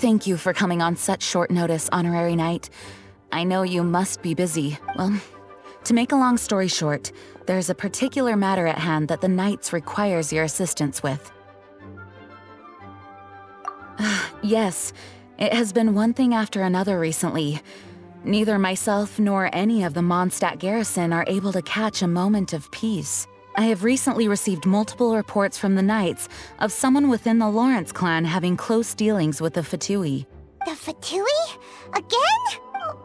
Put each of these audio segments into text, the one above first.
Thank you for coming on such short notice, Honorary Knight. I know you must be busy. Well, to make a long story short, there's a particular matter at hand that the Knights requires your assistance with. Yes, it has been one thing after another recently. Neither myself nor any of the Mondstadt garrison are able to catch a moment of peace. I have recently received multiple reports from the Knights of someone within the Lawrence clan having close dealings with the Fatui. The Fatui? Again?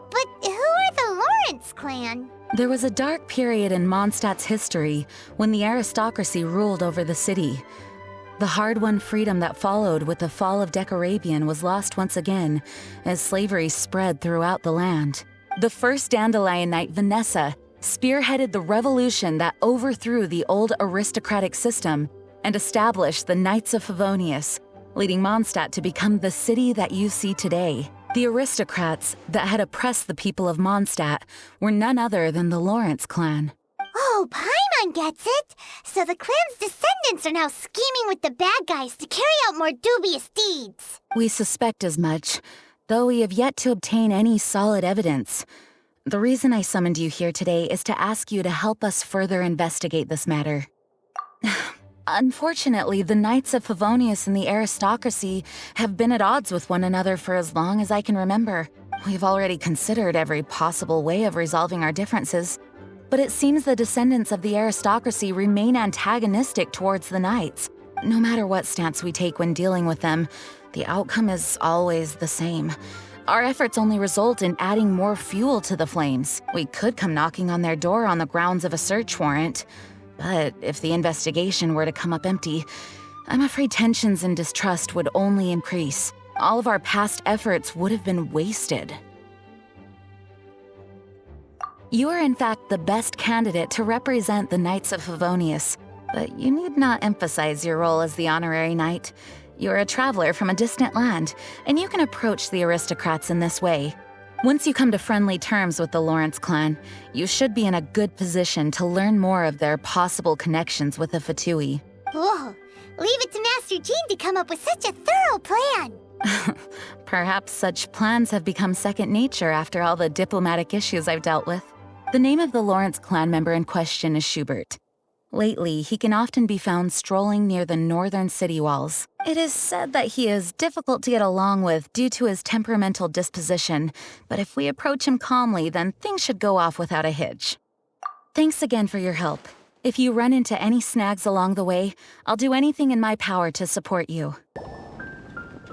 But who are the Lawrence clan? There was a dark period in Mondstadt's history when the aristocracy ruled over the city. The hard-won freedom that followed with the fall of Decorabian was lost once again as slavery spread throughout the land. The first Dandelion Knight, Vanessa, spearheaded the revolution that overthrew the old aristocratic system and established the Knights of Favonius, leading Mondstadt to become the city that you see today. The aristocrats that had oppressed the people of Mondstadt were none other than the Lawrence clan. Oh, Paimon gets it! So the clan's descendants are now scheming with the bad guys to carry out more dubious deeds. We suspect as much, though we have yet to obtain any solid evidence. The reason I summoned you here today is to ask you to help us further investigate this matter. Unfortunately, the Knights of Favonius and the aristocracy have been at odds with one another for as long as I can remember. We've already considered every possible way of resolving our differences, but it seems the descendants of the aristocracy remain antagonistic towards the Knights. No matter what stance we take when dealing with them, the outcome is always the same. Our efforts only result in adding more fuel to the flames. We could come knocking on their door on the grounds of a search warrant, but if the investigation were to come up empty, I'm afraid tensions and distrust would only increase. All of our past efforts would have been wasted. You are in fact the best candidate to represent the Knights of Favonius, but you need not emphasize your role as the honorary knight. You're a traveler from a distant land, and you can approach the aristocrats in this way. Once you come to friendly terms with the Lawrence clan, you should be in a good position to learn more of their possible connections with the Fatui. Whoa, leave it to Master Jean to come up with such a thorough plan. Perhaps such plans have become second nature after all the diplomatic issues I've dealt with. The name of the Lawrence clan member in question is Schubert. Lately, he can often be found strolling near the northern city walls. It is said that he is difficult to get along with due to his temperamental disposition, but if we approach him calmly, then things should go off without a hitch. Thanks again for your help. If you run into any snags along the way, I'll do anything in my power to support you.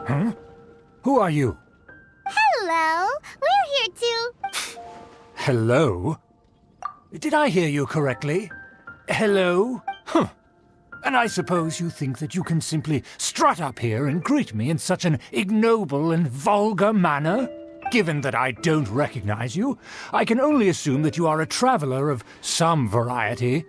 Huh? Who are you? Hello, we're here too. Hello? Did I hear you correctly? Hello? Huh. And I suppose you think that you can simply strut up here and greet me in such an ignoble and vulgar manner? Given that I don't recognize you, I can only assume that you are a traveler of some variety.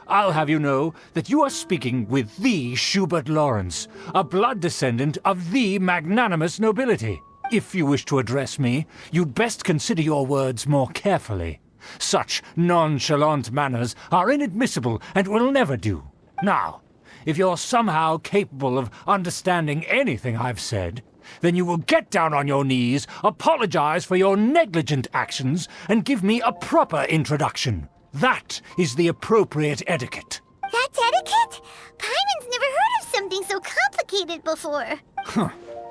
I'll have you know that you are speaking with the Schubert Lawrence, a blood descendant of the magnanimous nobility. If you wish to address me, you'd best consider your words more carefully. Such nonchalant manners are inadmissible and will never do. Now, if you're somehow capable of understanding anything I've said, then you will get down on your knees, apologize for your negligent actions, and give me a proper introduction. That is the appropriate etiquette. That's etiquette? Paimon's never heard of something so complicated before. Huh.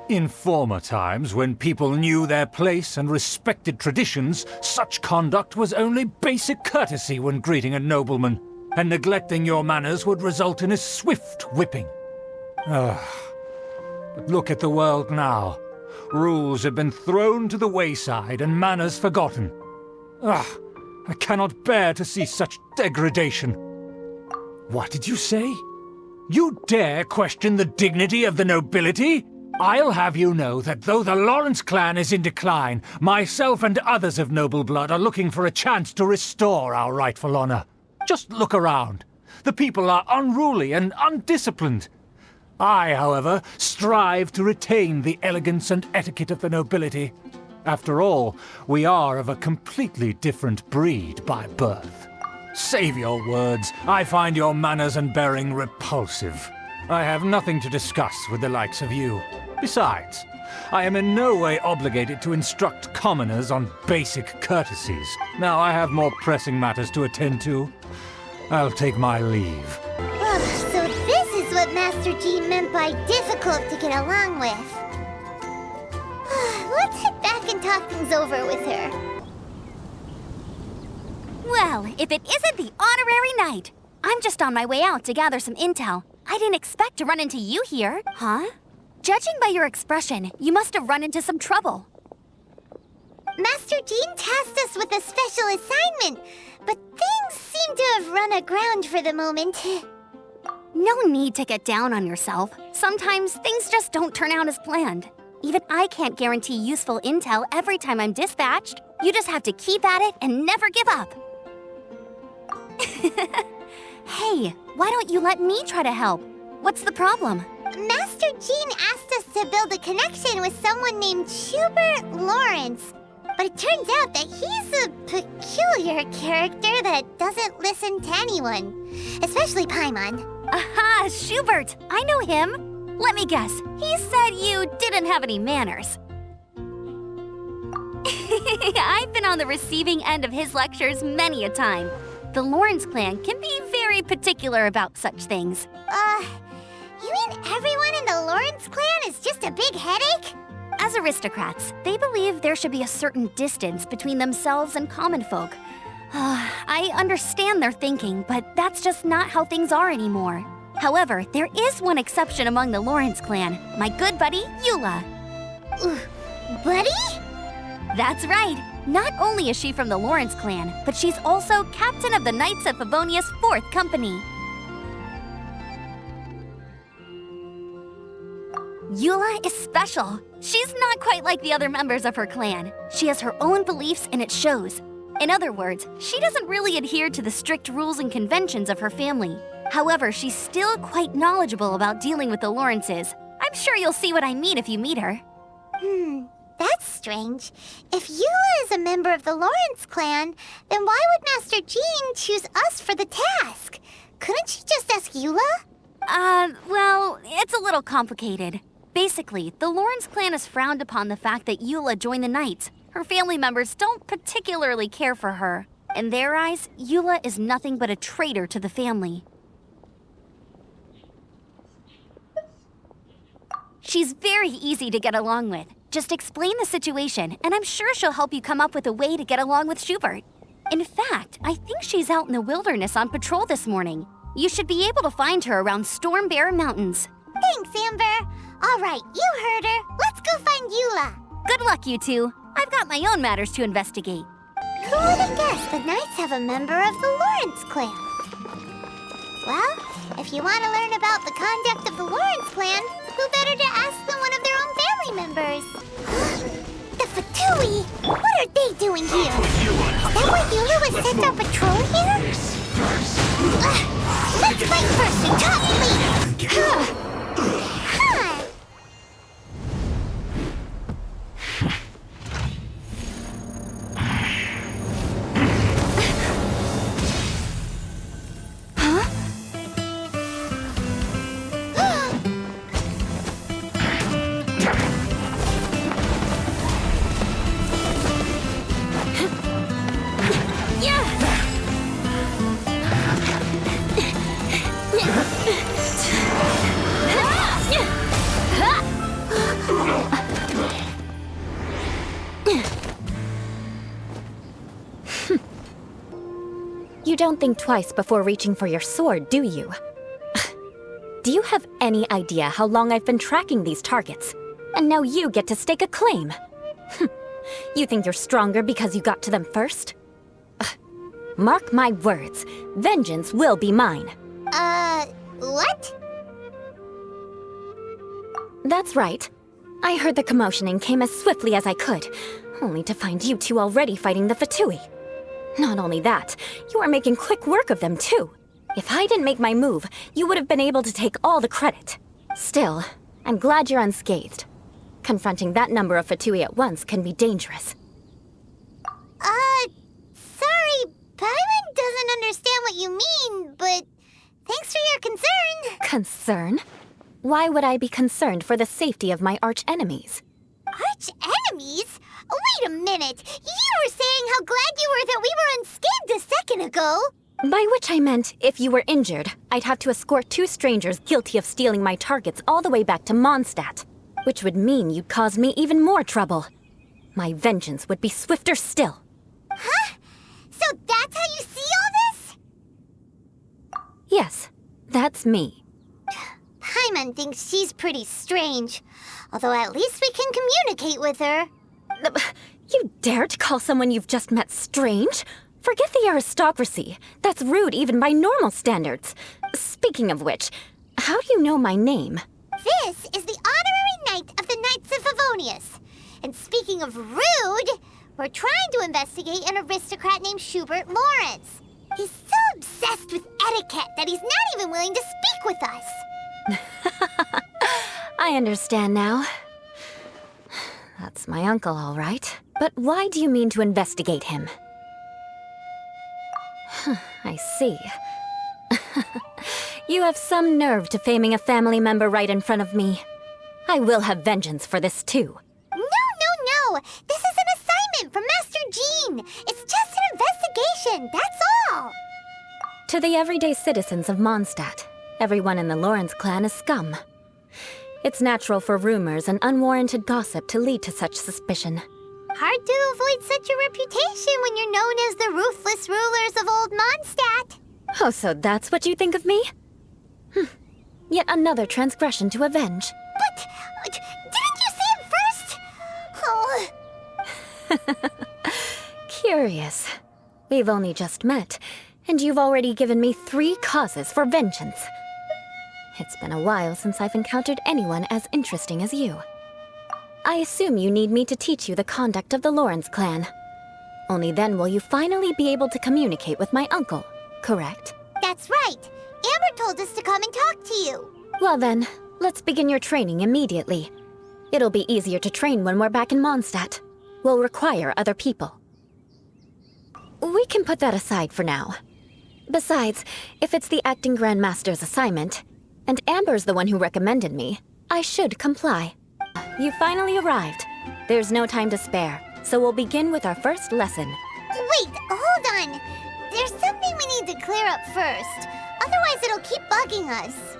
In former times, when people knew their place and respected traditions, such conduct was only basic courtesy when greeting a nobleman, and neglecting your manners would result in a swift whipping. But look at the world now. Rules have been thrown to the wayside and manners forgotten. I cannot bear to see such degradation. What did you say? You dare question the dignity of the nobility? I'll have you know that though the Lawrence clan is in decline, myself and others of noble blood are looking for a chance to restore our rightful honor. Just look around. The people are unruly and undisciplined. I, however, strive to retain the elegance and etiquette of the nobility. After all, we are of a completely different breed by birth. Save your words. I find your manners and bearing repulsive. I have nothing to discuss with the likes of you. Besides, I am in no way obligated to instruct commoners on basic courtesies. Now I have more pressing matters to attend to. I'll take my leave. Ugh, so this is what Master G meant by difficult to get along with. Let's head back and talk things over with her. Well, if it isn't the honorary knight. I'm just on my way out to gather some intel. I didn't expect to run into you here. Huh? Judging by your expression, you must have run into some trouble. Master Jean tasked us with a special assignment, but things seem to have run aground for the moment. No need to get down on yourself. Sometimes things just don't turn out as planned. Even I can't guarantee useful intel every time I'm dispatched. You just have to keep at it and never give up. Hey, why don't you let me try to help? What's the problem? Master Jean asked us to build a connection with someone named Schubert Lawrence. But it turns out that he's a peculiar character that doesn't listen to anyone, especially Paimon. Aha, Schubert! I know him. Let me guess, he said you didn't have any manners. I've been on the receiving end of his lectures many a time. The Lawrence clan can be very particular about such things. You mean everyone in the Lawrence clan is just a big headache? As aristocrats, they believe there should be a certain distance between themselves and common folk. I understand their thinking, but that's just not how things are anymore. However, there is one exception among the Lawrence clan, my good buddy, Eula. Buddy? That's right. Not only is she from the Lawrence clan, but she's also captain of the Knights of Favonia's 4th Company. Eula is special. She's not quite like the other members of her clan. She has her own beliefs and it shows. In other words, she doesn't really adhere to the strict rules and conventions of her family. However, she's still quite knowledgeable about dealing with the Lawrences. I'm sure you'll see what I mean if you meet her. That's strange. If Eula is a member of the Lawrence clan, then why would Master Jean choose us for the task? Couldn't she just ask Eula? Well, it's a little complicated. Basically, the Lawrence clan has frowned upon the fact that Eula joined the Knights. Her family members don't particularly care for her. In their eyes, Eula is nothing but a traitor to the family. She's very easy to get along with. Just explain the situation, and I'm sure she'll help you come up with a way to get along with Schubert. In fact, I think she's out in the wilderness on patrol this morning. You should be able to find her around Storm Bear Mountains. Thanks, Amber. All right, you heard her. Let's go find Eula. Good luck, you two. I've got my own matters to investigate. Who would have guessed the Knights have a member of the Lawrence clan? Well, if you want to learn about the conduct of the Lawrence clan, who better to ask than one of their own family members? The Fatui! What are they doing here? Is that why Eula was sent on patrol here? Let's fight first and talk later! You don't think twice before reaching for your sword, do you? Do you have any idea how long I've been tracking these targets? And now you get to stake a claim. You think you're stronger because you got to them first? Mark my words, vengeance will be mine. What? That's right. I heard the commotion and came as swiftly as I could, only to find you two already fighting the Fatui. Not only that, you are making quick work of them too. If I didn't make my move, you would have been able to take all the credit. Still, I'm glad you're unscathed. Confronting that number of Fatui at once can be dangerous. Sorry, Paimon doesn't understand what you mean, but thanks for your concern. Concern? Why would I be concerned for the safety of my arch-enemies? Arch enemies? Wait a minute. You were saying how glad you were that we were unscathed a second ago. By which I meant, if you were injured, I'd have to escort 2 strangers guilty of stealing my targets all the way back to Mondstadt, which would mean you'd cause me even more trouble. My vengeance would be swifter still. Huh? So that's how you see all this? Yes, that's me. Paimon thinks she's pretty strange. Although at least we can communicate with her. You dare to call someone you've just met strange? Forget the aristocracy. That's rude even by normal standards. Speaking of which, how do you know my name? This is the honorary knight of the Knights of Favonius. And speaking of rude, we're trying to investigate an aristocrat named Schubert Lawrence. He's so obsessed with etiquette that he's not even willing to speak with us. I understand now. That's my uncle, all right. But why do you mean to investigate him? I see. You have some nerve to faming a family member right in front of me. I will have vengeance for this too. No. This is an assignment from Master Jean. It's just an investigation, that's all. To the everyday citizens of Mondstadt, everyone in the Lawrence clan is scum. It's natural for rumors and unwarranted gossip to lead to such suspicion. Hard to avoid such a reputation when you're known as the ruthless rulers of Old Mondstadt. Oh, so that's what you think of me? Yet another transgression to avenge. But didn't you say it first? Oh. Curious. We've only just met, and you've already given me 3 causes for vengeance. It's been a while since I've encountered anyone as interesting as you. I assume you need me to teach you the conduct of the Lawrence clan. Only then will you finally be able to communicate with my uncle, correct? That's right. Amber told us to come and talk to you. Well then, let's begin your training immediately. It'll be easier to train when we're back in Mondstadt. We'll require other people. We can put that aside for now. Besides, if it's the acting Grandmaster's assignment, and Amber's the one who recommended me, I should comply. You finally arrived. There's no time to spare, so we'll begin with our first lesson. Wait, hold on. There's something we need to clear up first. Otherwise it'll keep bugging us.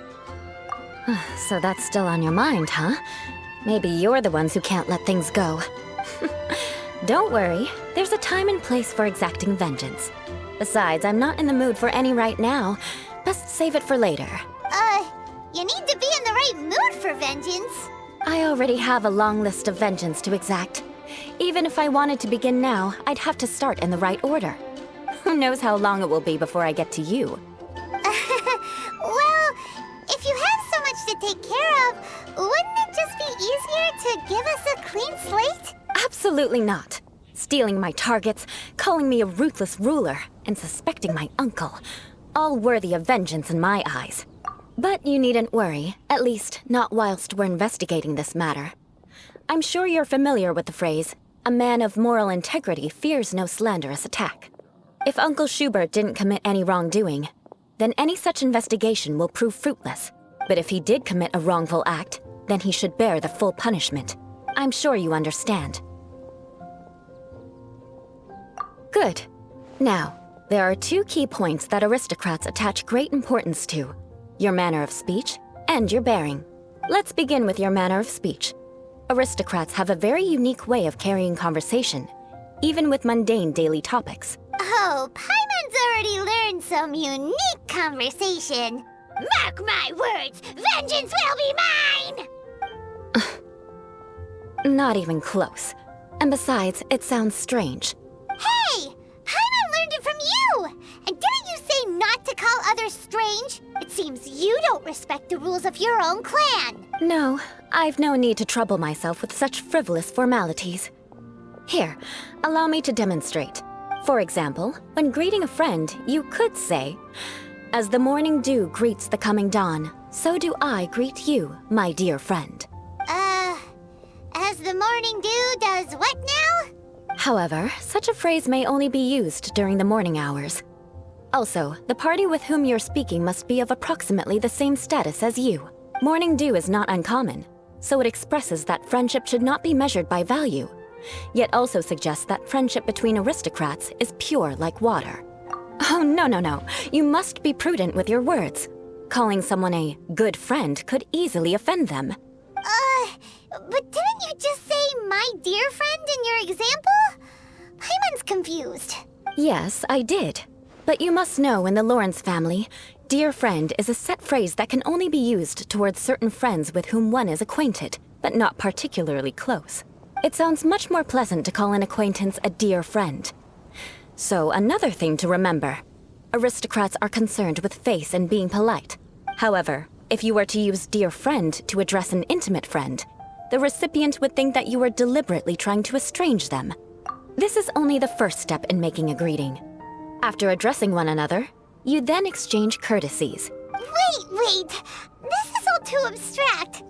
So that's still on your mind, huh? Maybe you're the ones who can't let things go. Don't worry, there's a time and place for exacting vengeance. Besides, I'm not in the mood for any right now. Best save it for later. You need to be in the right mood for vengeance. I already have a long list of vengeance to exact. Even if I wanted to begin now, I'd have to start in the right order. Who knows how long it will be before I get to you? Well, if you have so much to take care of, wouldn't it just be easier to give us a clean slate? Absolutely not. Stealing my targets, calling me a ruthless ruler, and suspecting my uncle. All worthy of vengeance in my eyes. But you needn't worry, at least not whilst we're investigating this matter. I'm sure you're familiar with the phrase, a man of moral integrity fears no slanderous attack. If Uncle Schubert didn't commit any wrongdoing, then any such investigation will prove fruitless. But if he did commit a wrongful act, then he should bear the full punishment. I'm sure you understand. Good. Now, there are 2 key points that aristocrats attach great importance to. Your manner of speech and your bearing. Let's begin with your manner of speech. Aristocrats have a very unique way of carrying conversation, even with mundane daily topics. Oh, Paimon's already learned some unique conversation. Mark my words, vengeance will be mine! Not even close. And besides, it sounds strange. Hey! Paimon learned it from you! And didn't you say not to call others strange? It seems you don't respect the rules of your own clan. No, I've no need to trouble myself with such frivolous formalities. Here, allow me to demonstrate. For example, when greeting a friend, you could say, "As the morning dew greets the coming dawn, so do I greet you, my dear friend." As the morning dew does what now? However, such a phrase may only be used during the morning hours. Also, the party with whom you're speaking must be of approximately the same status as you. Morning dew is not uncommon. so it expresses that friendship should not be measured by value, yet also suggests that friendship between aristocrats is pure like water. Oh, no. You must be prudent with your words. Calling someone a good friend could easily offend them. But didn't you just say my dear friend in your example? Paimon's confused. Yes, I did. But you must know in the Lawrence family, dear friend is a set phrase that can only be used towards certain friends with whom one is acquainted, but not particularly close. It sounds much more pleasant to call an acquaintance a dear friend. So another thing to remember. Aristocrats are concerned with face and being polite. However, if you were to use dear friend to address an intimate friend, the recipient would think that you were deliberately trying to estrange them. This is only the first step in making a greeting. After addressing one another, you then exchange courtesies. Wait. This is all too abstract.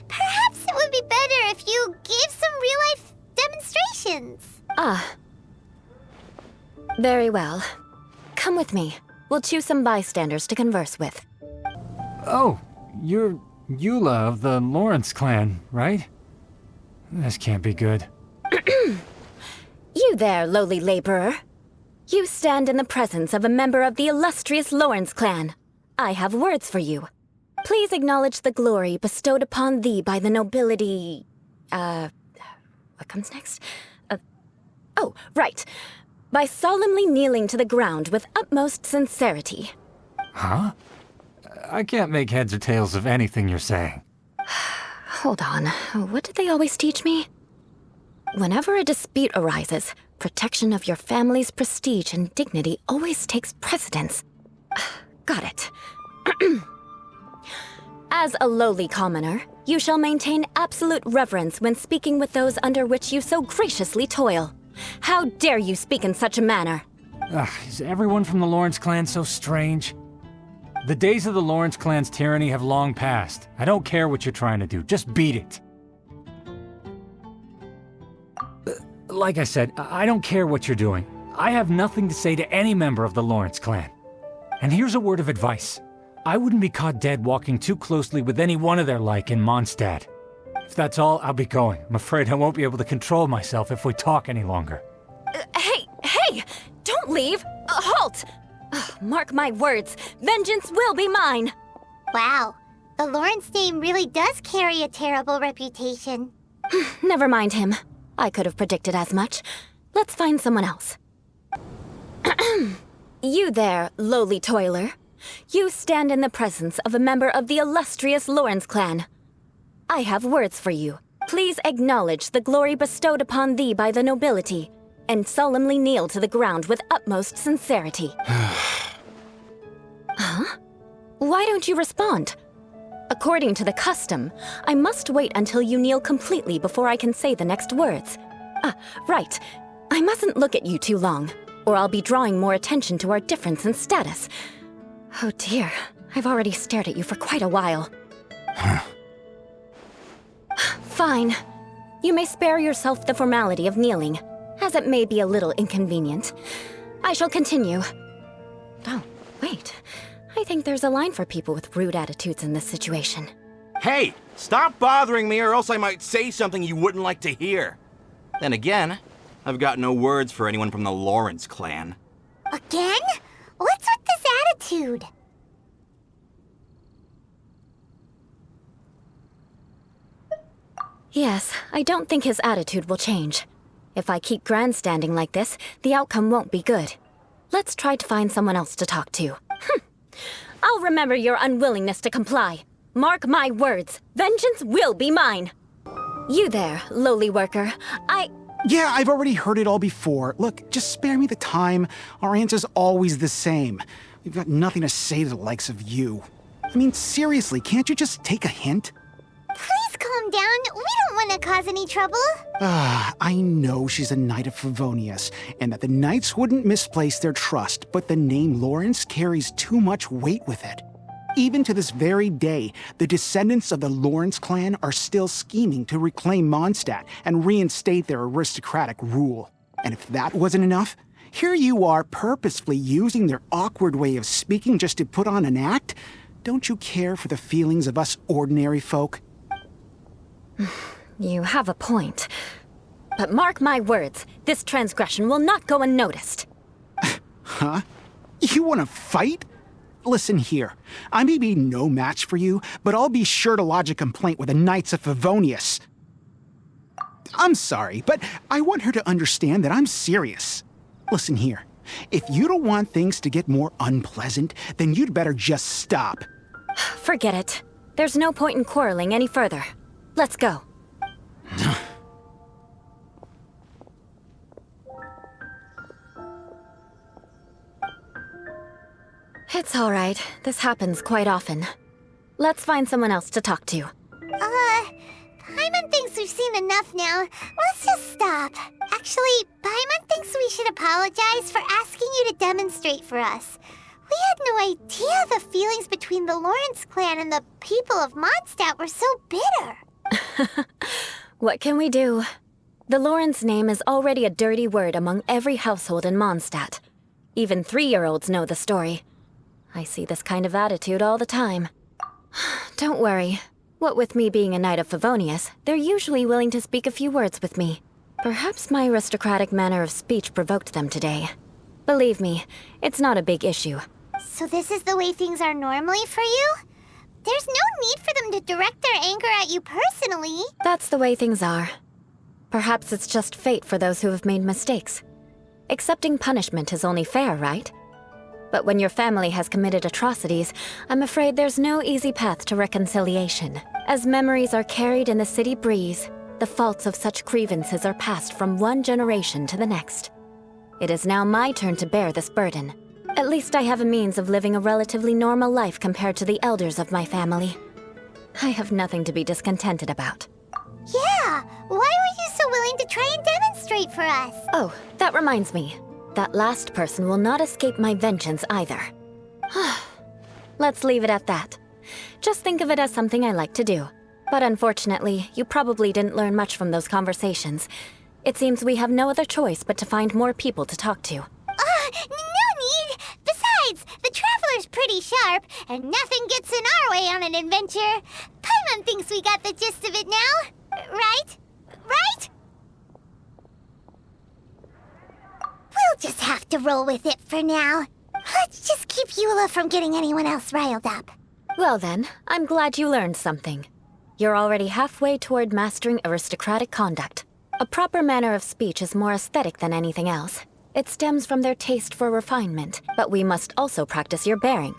Perhaps it would be better if you gave some real-life demonstrations. Very well. Come with me. We'll choose some bystanders to converse with. Oh, you're Eiyula of the Lawrence clan, right? This can't be good. You there, lowly laborer. You stand in the presence of a member of the illustrious Lawrence clan. I have words for you. Please acknowledge the glory bestowed upon thee by the nobility... what comes next? Oh, right. By solemnly kneeling to the ground with utmost sincerity. Huh? I can't make heads or tails of anything you're saying. Hold on. What did they always teach me? Whenever a dispute arises, protection of your family's prestige and dignity always takes precedence. Got it. As a lowly commoner, you shall maintain absolute reverence when speaking with those under which you so graciously toil. How dare you speak in such a manner? Is everyone from the Lawrence clan so strange? The days of the Lawrence clan's tyranny have long passed. I don't care what you're trying to do, just beat it. Like I said, I don't care what you're doing. I have nothing to say to any member of the Lawrence clan. And here's a word of advice. I wouldn't be caught dead walking too closely with any one of their like in Mondstadt. If that's all, I'll be going. I'm afraid I won't be able to control myself if we talk any longer. Hey! Don't leave! Halt! Mark my words, vengeance will be mine! Wow, the Lawrence name really does carry a terrible reputation. Never mind him. I could have predicted as much. Let's find someone else. You there, lowly toiler. You stand in the presence of a member of the illustrious Lawrence clan. I have words for you. Please acknowledge the glory bestowed upon thee by the nobility, and solemnly kneel to the ground with utmost sincerity. Huh? Why don't you respond? According to the custom, I must wait until you kneel completely before I can say the next words. Right. I mustn't look at you too long, or I'll be drawing more attention to our difference in status. Oh dear, I've already stared at you for quite a while. Fine. You may spare yourself the formality of kneeling, as it may be a little inconvenient. I shall continue. Oh, wait. I think there's a line for people with rude attitudes in this situation. Hey, stop bothering me or else I might say something you wouldn't like to hear. Then again, I've got no words for anyone from the Lawrence clan. Again? What's with this attitude? Yes, I don't think his attitude will change. If I keep grandstanding like this, the outcome won't be good. Let's try to find someone else to talk to. I'll remember your unwillingness to comply. Mark my words, vengeance will be mine. You there, lowly worker, Yeah, I've already heard it all before. Look, just spare me the time. Our answer's always the same. We've got nothing to say to the likes of you. I mean, seriously, can't you just take a hint? Please calm down. We don't want to cause any trouble. I know she's a knight of Favonius, and that the knights wouldn't misplace their trust, but the name Lawrence carries too much weight with it. Even to this very day, the descendants of the Lawrence clan are still scheming to reclaim Mondstadt and reinstate their aristocratic rule. And if that wasn't enough, here you are purposefully using their awkward way of speaking just to put on an act? Don't you care for the feelings of us ordinary folk? You have a point. But mark my words, this transgression will not go unnoticed. Huh? You want to fight? Listen here, I may be no match for you, but I'll be sure to lodge a complaint with the Knights of Favonius. I'm sorry, but I want her to understand that I'm serious. Listen here, if you don't want things to get more unpleasant, then you'd better just stop. Forget it. There's no point in quarreling any further. Let's go. It's all right. This happens quite often. Let's find someone else to talk to. Paimon thinks we've seen enough now. Let's just stop. Actually, Paimon thinks we should apologize for asking you to demonstrate for us. We had no idea the feelings between the Lawrence clan and the people of Mondstadt were so bitter. What can we do? The Lawrence name is already a dirty word among every household in Mondstadt. Even 3-year-olds know the story. I see this kind of attitude all the time. Don't worry. What with me being a Knight of Favonius, they're usually willing to speak a few words with me. Perhaps my aristocratic manner of speech provoked them today. Believe me, it's not a big issue. So this is the way things are normally for you? There's no need for them to direct their anger at you personally. That's the way things are. Perhaps it's just fate for those who have made mistakes. Accepting punishment is only fair, right? But when your family has committed atrocities, I'm afraid there's no easy path to reconciliation. As memories are carried in the city breeze, the faults of such grievances are passed from one generation to the next. It is now my turn to bear this burden. At least I have a means of living a relatively normal life compared to the elders of my family. I have nothing to be discontented about. Yeah, why were you so willing to try and demonstrate for us? Oh, that reminds me. That last person will not escape my vengeance either. Let's leave it at that. Just think of it as something I like to do. But unfortunately, you probably didn't learn much from those conversations. It seems we have no other choice but to find more people to talk to. No need! Besides, the Traveler's pretty sharp, and nothing gets in our way on an adventure. Paimon thinks we got the gist of it now. Right? Right? We'll just have to roll with it for now. Let's just keep Eula from getting anyone else riled up. Well then, I'm glad you learned something. You're already halfway toward mastering aristocratic conduct. A proper manner of speech is more aesthetic than anything else. It stems from their taste for refinement, but we must also practice your bearing.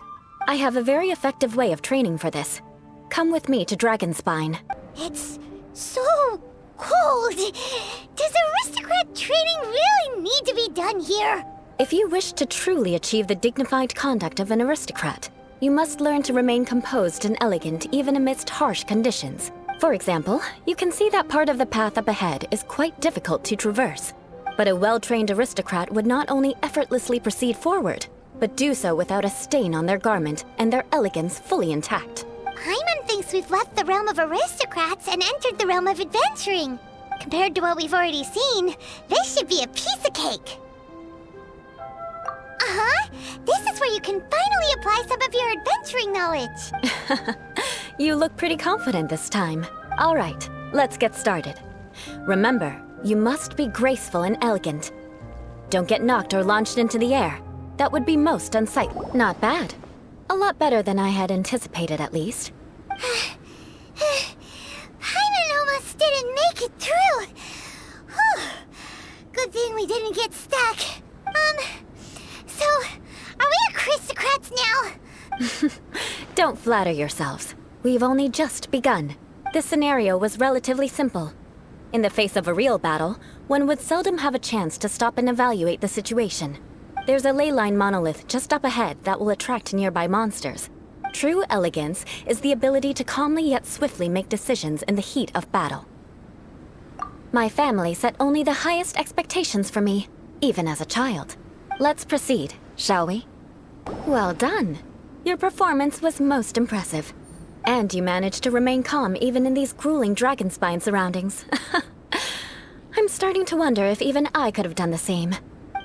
I have a very effective way of training for this. Come with me to Dragonspine. It's so cold. Does aristocrat training really need to be done here? If you wish to truly achieve the dignified conduct of an aristocrat, you must learn to remain composed and elegant even amidst harsh conditions. For example, you can see that part of the path up ahead is quite difficult to traverse. But a well-trained aristocrat would not only effortlessly proceed forward, but do so without a stain on their garment and their elegance fully intact. Paimon thinks we've left the realm of aristocrats and entered the realm of adventuring. Compared to what we've already seen, this should be a piece of cake. This is where you can finally apply some of your adventuring knowledge. You look pretty confident this time. All right, let's get started. Remember, you must be graceful and elegant. Don't get knocked or launched into the air. That would be most unsightly. Not bad. A lot better than I had anticipated, at least. Paimon almost didn't make it through. Good thing we didn't get stuck. So, are we aristocrats now? Don't flatter yourselves. We've only just begun. This scenario was relatively simple. In the face of a real battle, one would seldom have a chance to stop and evaluate the situation. There's a ley line monolith just up ahead that will attract nearby monsters. True elegance is the ability to calmly yet swiftly make decisions in the heat of battle. My family set only the highest expectations for me, even as a child. Let's proceed, shall we? Well done. Your performance was most impressive. And you managed to remain calm even in these grueling Dragonspine surroundings. I'm starting to wonder if even I could have done the same.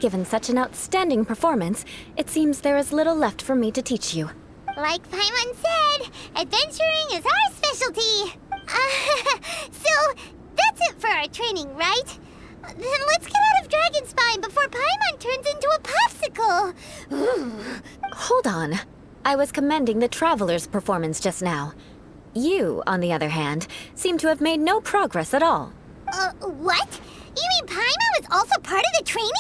Given such an outstanding performance, it seems there is little left for me to teach you. Like Paimon said, adventuring is our specialty. So, training, right? Then let's get out of Dragon Spine before Paimon turns into a popsicle! Hold on. I was commending the Traveler's performance just now. You, on the other hand, seem to have made no progress at all. What? You mean Paimon was also part of the training?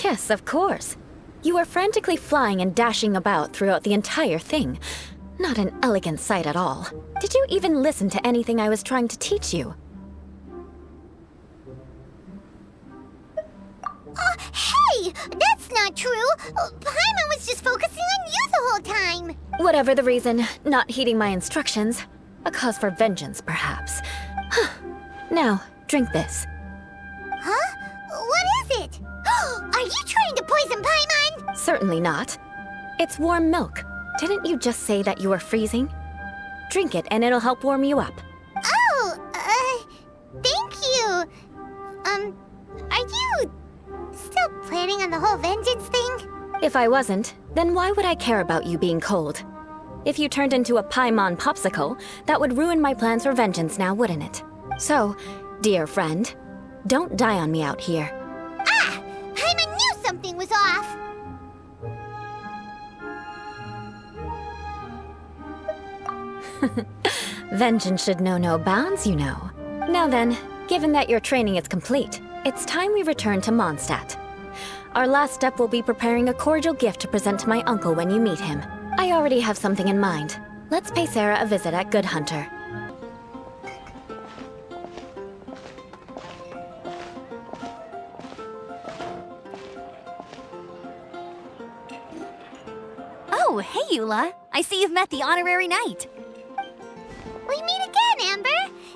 Yes, of course. You were frantically flying and dashing about throughout the entire thing. Not an elegant sight at all. Did you even listen to anything I was trying to teach you? Hey! That's not true! Paimon was just focusing on you the whole time! Whatever the reason, not heeding my instructions. A cause for vengeance, perhaps. Now, drink this. Huh? What is it? Are you trying to poison Paimon? Certainly not. It's warm milk. Didn't you just say that you were freezing? Drink it and it'll help warm you up. Oh, thank you. Are you still planning on the whole vengeance thing? If I wasn't, then why would I care about you being cold? If you turned into a Paimon popsicle, that would ruin my plans for vengeance now, wouldn't it? So, dear friend, don't die on me out here. Ah! Paimon knew something was off! Vengeance should know no bounds, you know. Now then, given that your training is complete, it's time we return to Mondstadt. Our last step will be preparing a cordial gift to present to my uncle when you meet him. I already have something in mind. Let's pay Sarah a visit at Good Hunter. Oh, hey, Eula. I see you've met the honorary knight. We meet again, Amber!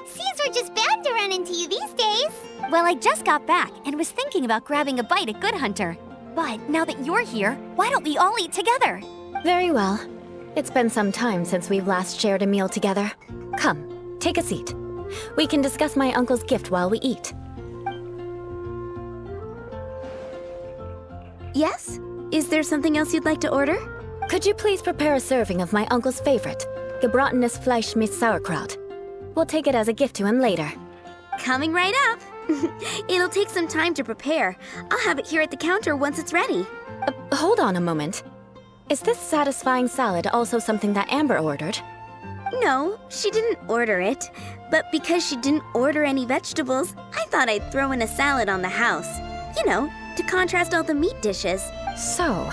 Seems we're just bound to run into you these days. Well, I just got back and was thinking about grabbing a bite at Good Hunter. But now that you're here, why don't we all eat together? Very well. It's been some time since we've last shared a meal together. Come, take a seat. We can discuss my uncle's gift while we eat. Yes? Is there something else you'd like to order? Could you please prepare a serving of my uncle's favorite, gebratenes Fleisch mit Sauerkraut? We'll take it as a gift to him later. Coming right up. It'll take some time to prepare. I'll have it here at the counter once it's ready. Hold on a moment. Is this satisfying salad also something that Amber ordered? No, she didn't order it. But because she didn't order any vegetables, I thought I'd throw in a salad on the house. You know, to contrast all the meat dishes. So,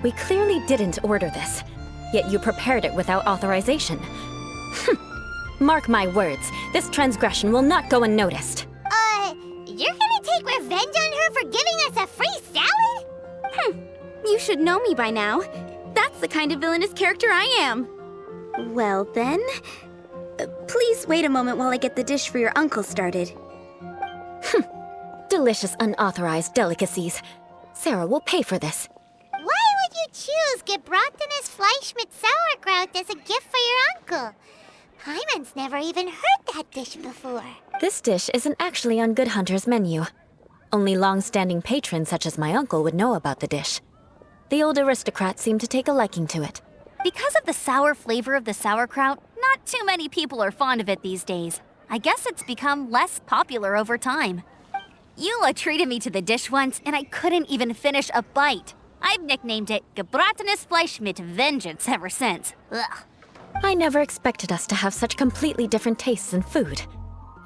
we clearly didn't order this, yet you prepared it without authorization. Mark my words, this transgression will not go unnoticed. You're gonna take revenge on her for giving us a free salad? You should know me by now. That's the kind of villainous character I am. Well then, please wait a moment while I get the dish for your uncle started. Delicious unauthorized delicacies. Sarah will pay for this. Why would you choose gebratenes Fleisch mit Sauerkraut as a gift for your uncle? Paimon's never even heard that dish before. This dish isn't actually on Good Hunter's menu. Only long-standing patrons such as my uncle would know about the dish. The old aristocrat seemed to take a liking to it. Because of the sour flavor of the sauerkraut, not too many people are fond of it these days. I guess it's become less popular over time. Eula treated me to the dish once, and I couldn't even finish a bite. I've nicknamed it gebratenes Fleisch mit Vengeance ever since. Ugh. I never expected us to have such completely different tastes in food.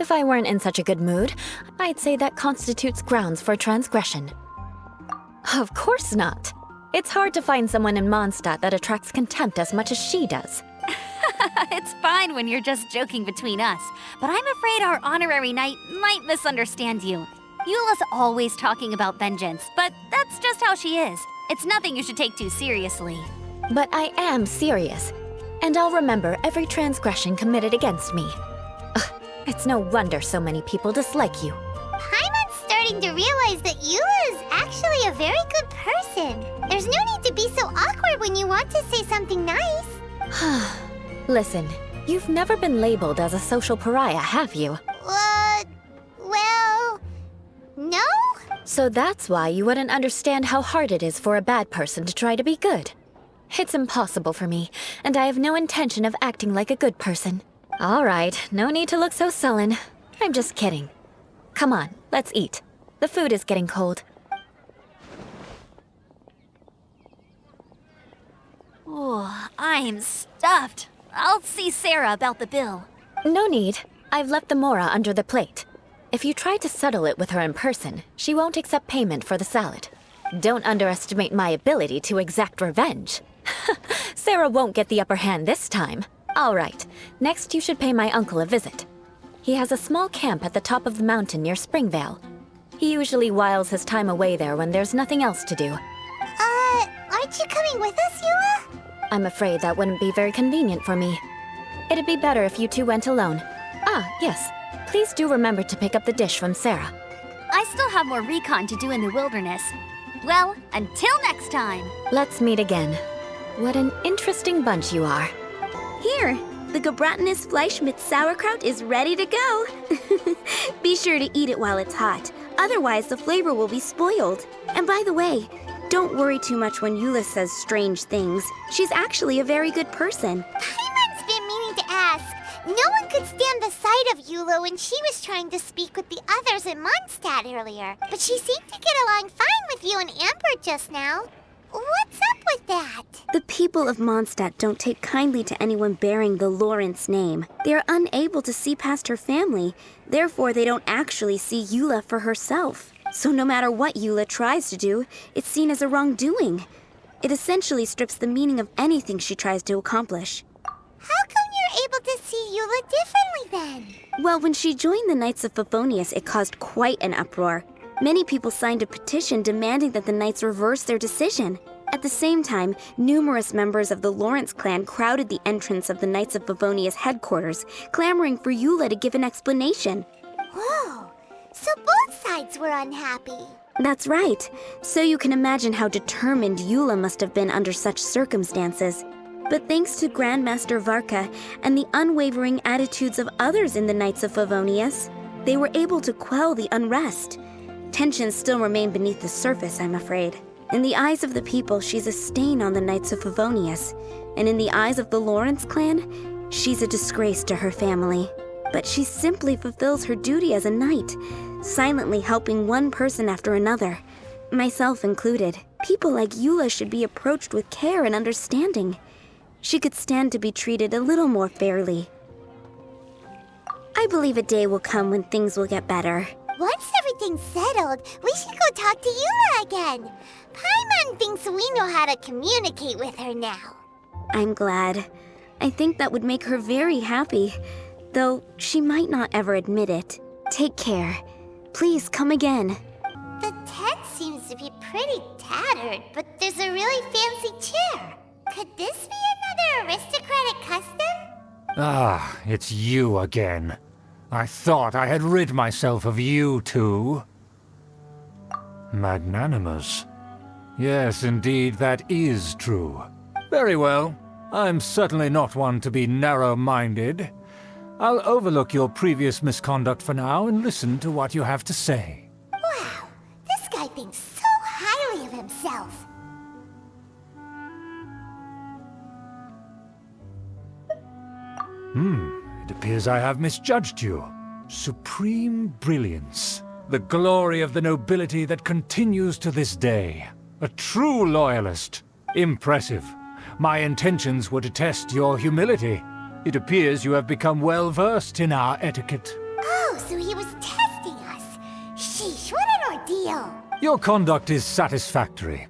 If I weren't in such a good mood, I'd say that constitutes grounds for transgression. Of course not. It's hard to find someone in Mondstadt that attracts contempt as much as she does. It's fine when you're just joking between us, but I'm afraid our honorary knight might misunderstand you. Eula's always talking about vengeance, but that's just how she is. It's nothing you should take too seriously. But I am serious, and I'll remember every transgression committed against me. It's no wonder so many people dislike you. Paimon's starting to realize that Eula is actually a very good person. There's no need to be so awkward when you want to say something nice. Listen, you've never been labeled as a social pariah, have you? Well, no? So that's why you wouldn't understand how hard it is for a bad person to try to be good. It's impossible for me, and I have no intention of acting like a good person. All right, no need to look so sullen. I'm just kidding. Come on, let's eat. The food is getting cold. Oh, I'm stuffed. I'll see Sarah about the bill. No need. I've left the mora under the plate. If you try to settle it with her in person, she won't accept payment for the salad. Don't underestimate my ability to exact revenge. Sarah won't get the upper hand this time. All right, next you should pay my uncle a visit. He has a small camp at the top of the mountain near Springvale. He usually whiles his time away there when there's nothing else to do. Aren't you coming with us, Eula? I'm afraid that wouldn't be very convenient for me. It'd be better if you two went alone. Ah, yes. Please do remember to pick up the dish from Sarah. I still have more recon to do in the wilderness. Well, until next time. Let's meet again. What an interesting bunch you are. Here, the gebratenes Fleisch mit sauerkraut is ready to go. Be sure to eat it while it's hot. Otherwise, the flavor will be spoiled. And by the way, don't worry too much when Eula says strange things. She's actually a very good person. Paimon's been meaning to ask. No one could stand the sight of Eula when she was trying to speak with the others in Mondstadt earlier. But she seemed to get along fine with you and Amber just now. What's up with that? The people of Mondstadt don't take kindly to anyone bearing the Lawrence name. They are unable to see past her family. Therefore, they don't actually see Eula for herself. So no matter what Eula tries to do, it's seen as a wrongdoing. It essentially strips the meaning of anything she tries to accomplish. How come you're able to see Eula differently then? Well, when she joined the Knights of Favonius, it caused quite an uproar. Many people signed a petition demanding that the Knights reverse their decision. At the same time, numerous members of the Lawrence clan crowded the entrance of the Knights of Favonius headquarters, clamoring for Eula to give an explanation. Whoa, so both sides were unhappy. That's right. So you can imagine how determined Eula must have been under such circumstances. But thanks to Grandmaster Varka and the unwavering attitudes of others in the Knights of Favonius, they were able to quell the unrest. Tensions still remain beneath the surface, I'm afraid. In the eyes of the people, she's a stain on the Knights of Favonius. And in the eyes of the Lawrence clan, she's a disgrace to her family. But she simply fulfills her duty as a knight, silently helping one person after another, myself included. People like Eula should be approached with care and understanding. She could stand to be treated a little more fairly. I believe a day will come when things will get better. Once everything's settled, we should go talk to Eula again. Paimon thinks we know how to communicate with her now. I'm glad. I think that would make her very happy, though she might not ever admit it. Take care. Please come again. The tent seems to be pretty tattered, but there's a really fancy chair. Could this be another aristocratic custom? Ah, it's you again. I thought I had rid myself of you two. Magnanimous. Yes, indeed, that is true. Very well. I'm certainly not one to be narrow-minded. I'll overlook your previous misconduct for now and listen to what you have to say. Wow, this guy thinks so highly of himself. It appears I have misjudged you. Supreme brilliance. The glory of the nobility that continues to this day. A true loyalist. Impressive. My intentions were to test your humility. It appears you have become well-versed in our etiquette. Oh, so he was testing us. Sheesh, what an ordeal. Your conduct is satisfactory.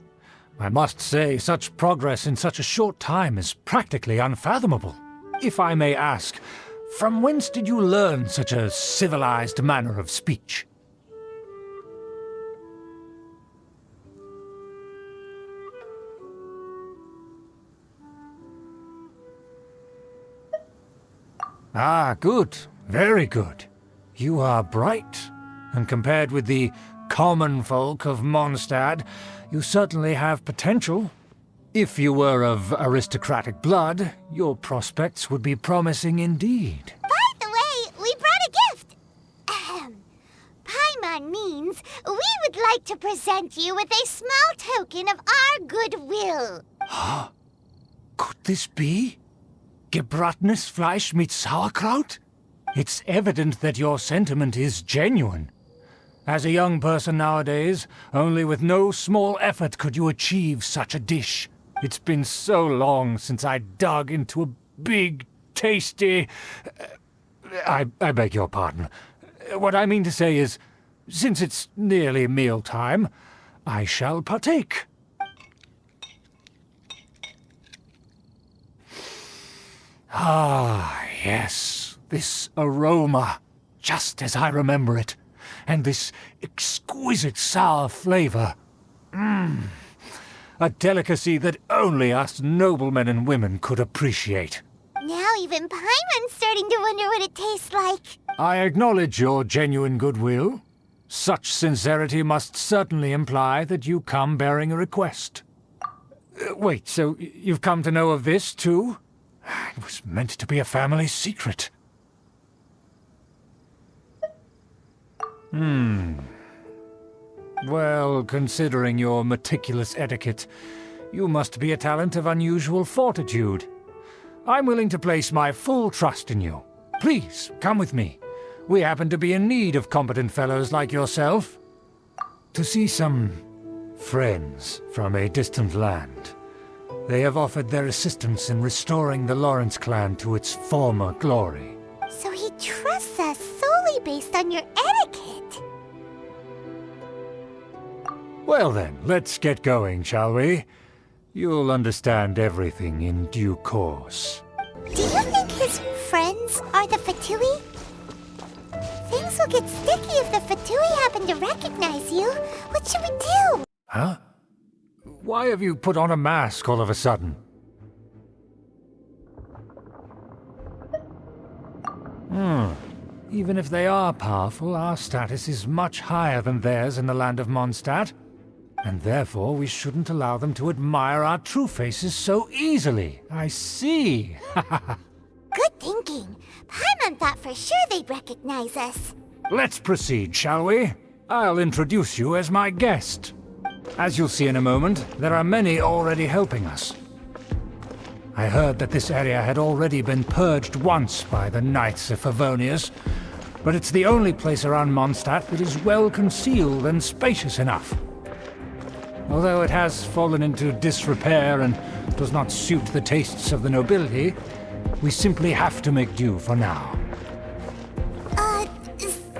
I must say, such progress in such a short time is practically unfathomable. If I may ask, from whence did you learn such a civilized manner of speech? Ah, good. Very good. You are bright, and compared with the common folk of Mondstadt, you certainly have potential. If you were of aristocratic blood, your prospects would be promising indeed. By the way, we brought a gift. Paimon means we would like to present you with a small token of our goodwill. Could this be? Gebratenes Fleisch mit Sauerkraut? It's evident that your sentiment is genuine. As a young person nowadays, only with no small effort could you achieve such a dish. It's been so long since I dug into a big, tasty... I beg your pardon. What I mean to say is, since it's nearly mealtime, I shall partake. Ah, yes, this aroma, just as I remember it, and this exquisite sour flavor. A delicacy that only us noblemen and women could appreciate. Now even Paimon's starting to wonder what it tastes like. I acknowledge your genuine goodwill. Such sincerity must certainly imply that you come bearing a request. Wait, so you've come to know of this, too? It was meant to be a family secret. Well, considering your meticulous etiquette, you must be a talent of unusual fortitude. I'm willing to place my full trust in you. Please, come with me. We happen to be in need of competent fellows like yourself. To see some friends from a distant land. They have offered their assistance in restoring the Lawrence clan to its former glory. So he trusts us solely based on your etiquette. Well then, let's get going, shall we? You'll understand everything in due course. Do you think his friends are the Fatui? Things will get sticky if the Fatui happen to recognize you. What should we do? Huh? Why have you put on a mask all of a sudden? Even if they are powerful, our status is much higher than theirs in the land of Mondstadt. And therefore we shouldn't allow them to admire our true faces so easily. I see. Good thinking. Paimon thought for sure they'd recognize us. Let's proceed, shall we? I'll introduce you as my guest. As you'll see in a moment, there are many already helping us. I heard that this area had already been purged once by the Knights of Favonius, but it's the only place around Mondstadt that is well concealed and spacious enough. Although it has fallen into disrepair and does not suit the tastes of the nobility, we simply have to make do for now.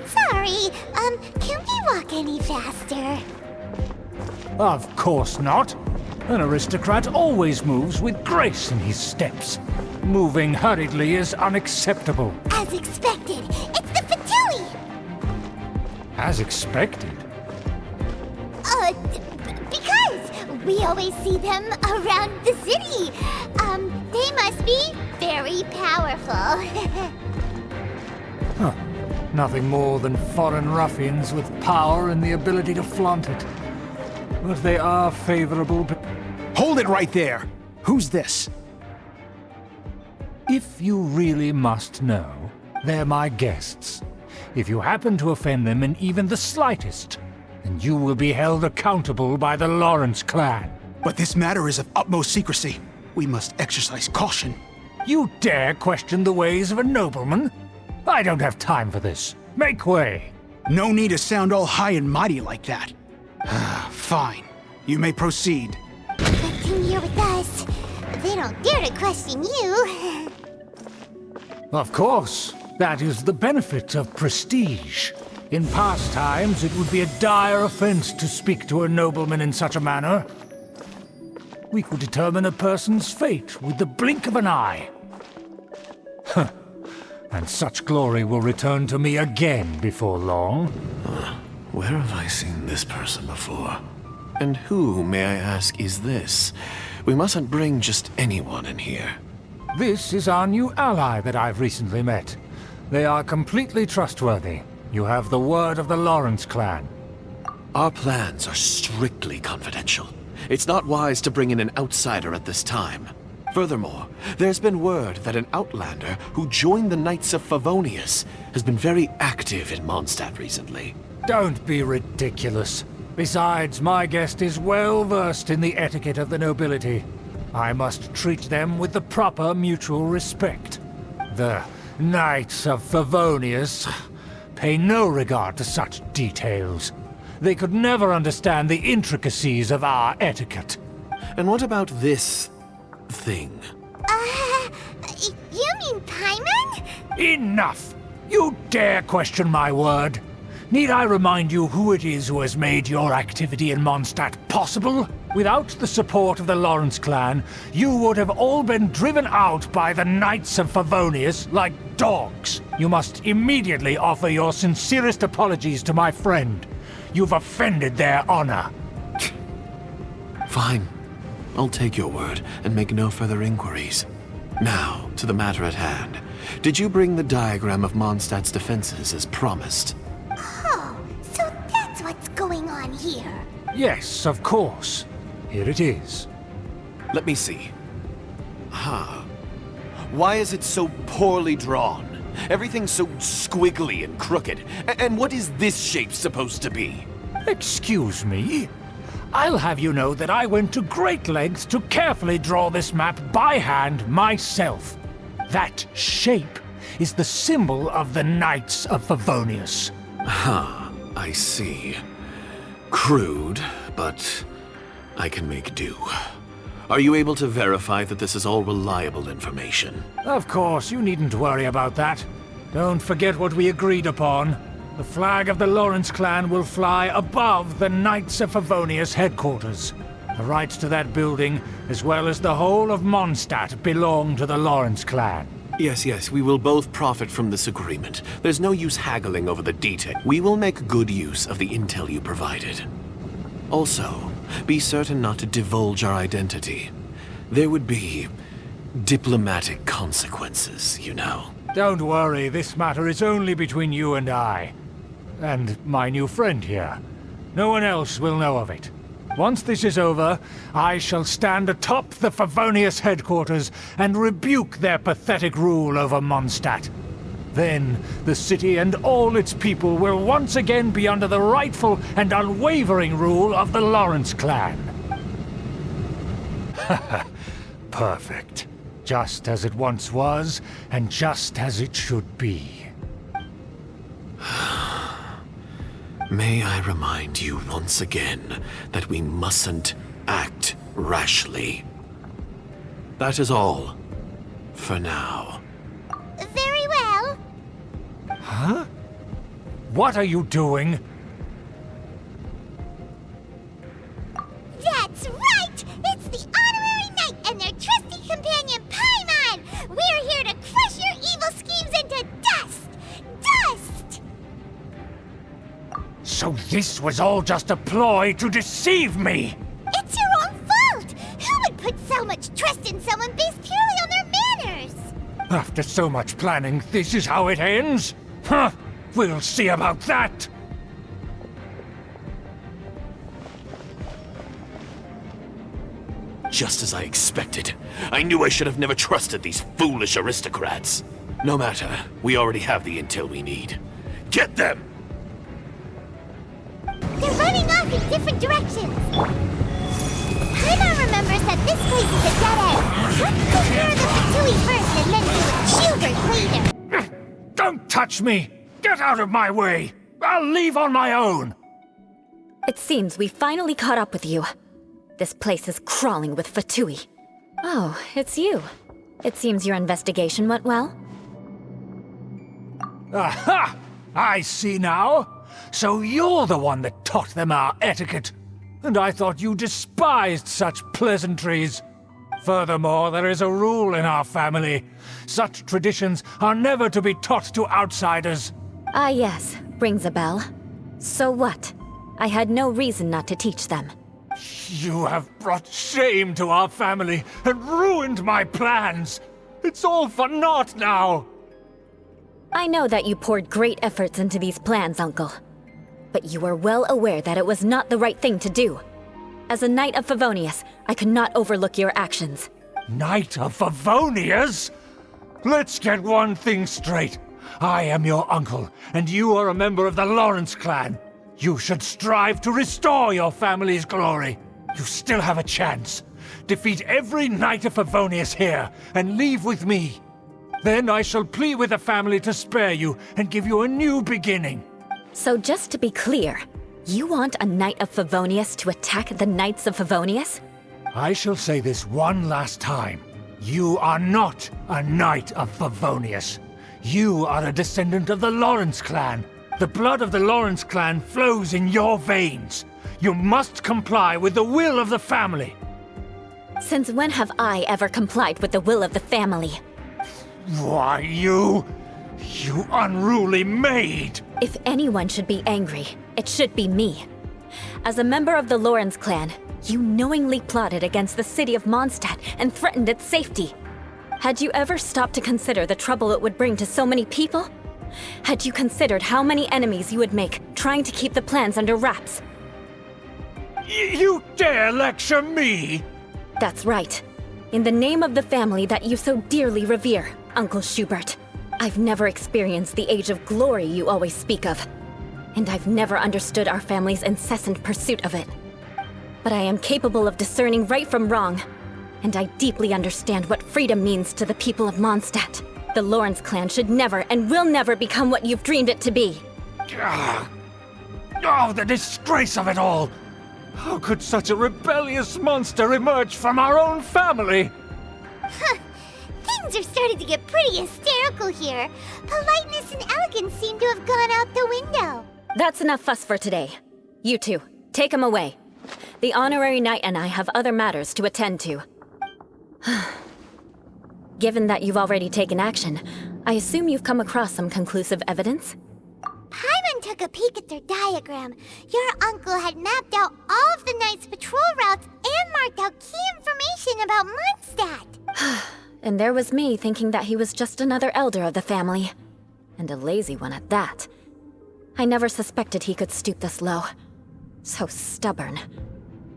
Sorry, can we walk any faster? Of course not. An aristocrat always moves with grace in his steps. Moving hurriedly is unacceptable. As expected, it's the Fatui! As expected? Because we always see them around the city. They must be very powerful. Nothing more than foreign ruffians with power and the ability to flaunt it. But they are favorable. Hold it right there! Who's this? If you really must know, they're my guests. If you happen to offend them in even the slightest, then you will be held accountable by the Lawrence clan. But this matter is of utmost secrecy. We must exercise caution. You dare question the ways of a nobleman? I don't have time for this. Make way. No need to sound all high and mighty like that. Fine. You may proceed. Good thing you're with us. They don't dare to question you. Of course. That is the benefit of prestige. In past times, it would be a dire offense to speak to a nobleman in such a manner. We could determine a person's fate with the blink of an eye. And such glory will return to me again before long. Where have I seen this person before? And who, may I ask, is this? We mustn't bring just anyone in here. This is our new ally that I've recently met. They are completely trustworthy. You have the word of the Lawrence clan. Our plans are strictly confidential. It's not wise to bring in an outsider at this time. Furthermore, there's been word that an outlander who joined the Knights of Favonius has been very active in Mondstadt recently. Don't be ridiculous. Besides, my guest is well versed in the etiquette of the nobility. I must treat them with the proper mutual respect. The Knights of Favonius. pay no regard to such details. They could never understand the intricacies of our etiquette. And what about this thing? You mean Paimon? Enough! You dare question my word? Need I remind you who it is who has made your activity in Mondstadt possible? Without the support of the Lawrence clan, you would have all been driven out by the Knights of Favonius like dogs. You must immediately offer your sincerest apologies to my friend. You've offended their honor. Fine. I'll take your word and make no further inquiries. Now, to the matter at hand. Did you bring the diagram of Mondstadt's defenses as promised? Oh, so that's what's going on here. Yes, of course. Here it is. Let me see. Why is it so poorly drawn? Everything's so squiggly and crooked. And what is this shape supposed to be? Excuse me? I'll have you know that I went to great lengths to carefully draw this map by hand myself. That shape is the symbol of the Knights of Favonius. I see. Crude, but I can make do. Are you able to verify that this is all reliable information? Of course, you needn't worry about that. Don't forget what we agreed upon. The flag of the Lawrence clan will fly above the Knights of Favonius headquarters. The rights to that building, as well as the whole of Mondstadt, belong to the Lawrence clan. Yes, we will both profit from this agreement. There's no use haggling over the detail. We will make good use of the intel you provided. Also, be certain not to divulge our identity. There would be diplomatic consequences, you know. Don't worry, this matter is only between you and I. And my new friend here. No one else will know of it. Once this is over, I shall stand atop the Favonius headquarters and rebuke their pathetic rule over Mondstadt. Then, the city and all its people will once again be under the rightful and unwavering rule of the Lawrence clan. Perfect. Just as it once was, and just as it should be. May I remind you once again that we mustn't act rashly. That is all. For now. Very well. Huh? What are you doing? That's right! It's the Honorary Knight and their trusty companion, Paimon! We're here to crush your evil schemes into dust! Dust! So this was all just a ploy to deceive me! It's your own fault! Who would put so much trust in someone based purely on their manners? After so much planning, this is how it ends? Huh! We'll see about that! Just as I expected. I knew I should have never trusted these foolish aristocrats. No matter, we already have the intel we need. Get them! They're running off in different directions. Paimon remembers that this place is a dead end. Let's take care of the Fatui first and then deal with Children later. Don't touch me! Get out of my way! I'll leave on my own! It seems we finally caught up with you. This place is crawling with Fatui. Oh, it's you. It seems your investigation went well. Aha! I see now! So you're the one that taught them our etiquette. And I thought you despised such pleasantries. Furthermore, there is a rule in our family. Such traditions are never to be taught to outsiders. Ah yes, rings a bell. So what? I had no reason not to teach them. You have brought shame to our family and ruined my plans. It's all for naught now. I know that you poured great efforts into these plans, Uncle. But you are well aware that it was not the right thing to do. As a Knight of Favonius, I could not overlook your actions. Knight of Favonius? Let's get one thing straight. I am your uncle, and you are a member of the Lawrence clan. You should strive to restore your family's glory. You still have a chance. Defeat every Knight of Favonius here, and leave with me. Then I shall plead with the family to spare you and give you a new beginning. So just to be clear, you want a Knight of Favonius to attack the Knights of Favonius? I shall say this one last time. You are not a Knight of Favonius. You are a descendant of the Lawrence clan. The blood of the Lawrence clan flows in your veins. You must comply with the will of the family. Since when have I ever complied with the will of the family? Why, you unruly maid! If anyone should be angry, it should be me. As a member of the Lawrence clan, you knowingly plotted against the city of Mondstadt and threatened its safety. Had you ever stopped to consider the trouble it would bring to so many people? Had you considered how many enemies you would make trying to keep the plans under wraps? You dare lecture me? That's right. In the name of the family that you so dearly revere, Uncle Schubert. I've never experienced the age of glory you always speak of. And I've never understood our family's incessant pursuit of it. But I am capable of discerning right from wrong. And I deeply understand what freedom means to the people of Mondstadt. The Lawrence clan should never and will never become what you've dreamed it to be. Oh, the disgrace of it all! How could such a rebellious monster emerge from our own family? Things are starting to get pretty hysterical here. Politeness and elegance seem to have gone out the window. That's enough fuss for today. You two, take him away. The honorary knight and I have other matters to attend to. Given that you've already taken action, I assume you've come across some conclusive evidence? Paimon took a peek at their diagram. Your uncle had mapped out all of the Knight's patrol routes and marked out key information about Mondstadt. And there was me thinking that he was just another elder of the family. And a lazy one at that. I never suspected he could stoop this low. So stubborn.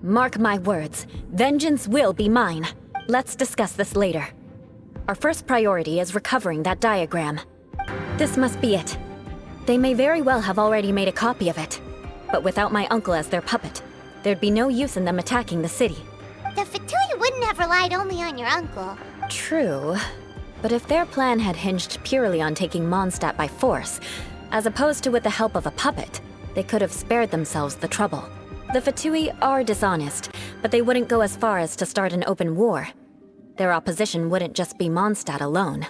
Mark my words, vengeance will be mine. Let's discuss this later. Our first priority is recovering that diagram. This must be it. They may very well have already made a copy of it. But without my uncle as their puppet, there'd be no use in them attacking the city. The Fatui wouldn't have relied only on your uncle. True. But if their plan had hinged purely on taking Mondstadt by force, as opposed to with the help of a puppet, they could have spared themselves the trouble. The Fatui are dishonest, but they wouldn't go as far as to start an open war. Their opposition wouldn't just be Mondstadt alone.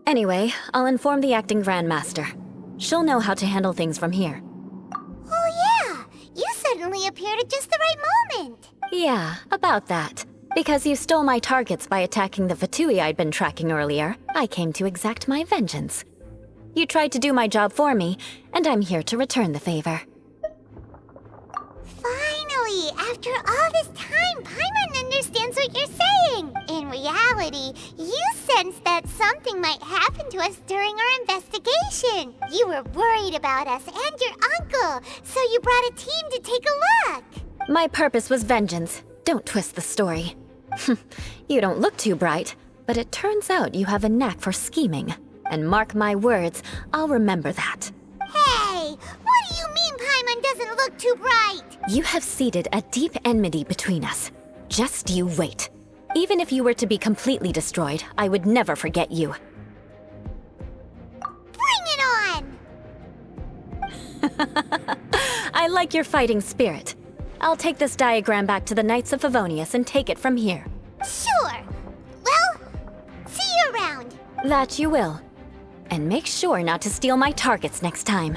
Anyway, I'll inform the acting Grandmaster. She'll know how to handle things from here. Oh yeah, you suddenly appeared at just the right moment. Yeah, about that. Because you stole my targets by attacking the Fatui I'd been tracking earlier, I came to exact my vengeance. You tried to do my job for me, and I'm here to return the favor. Finally, after all this time, Paimon understands what you're saying. In reality, you sensed that something might happen to us during our investigation. You were worried about us and your uncle, so you brought a team to take a look. My purpose was vengeance. Don't twist the story. You don't look too bright, but it turns out you have a knack for scheming. And mark my words, I'll remember that. Hey, what do you mean Paimon doesn't look too bright? You have seeded a deep enmity between us. Just you wait. Even if you were to be completely destroyed, I would never forget you. Bring it on! I like your fighting spirit. I'll take this diagram back to the Knights of Favonius and take it from here. Sure. Well, see you around. That you will. And make sure not to steal my targets next time.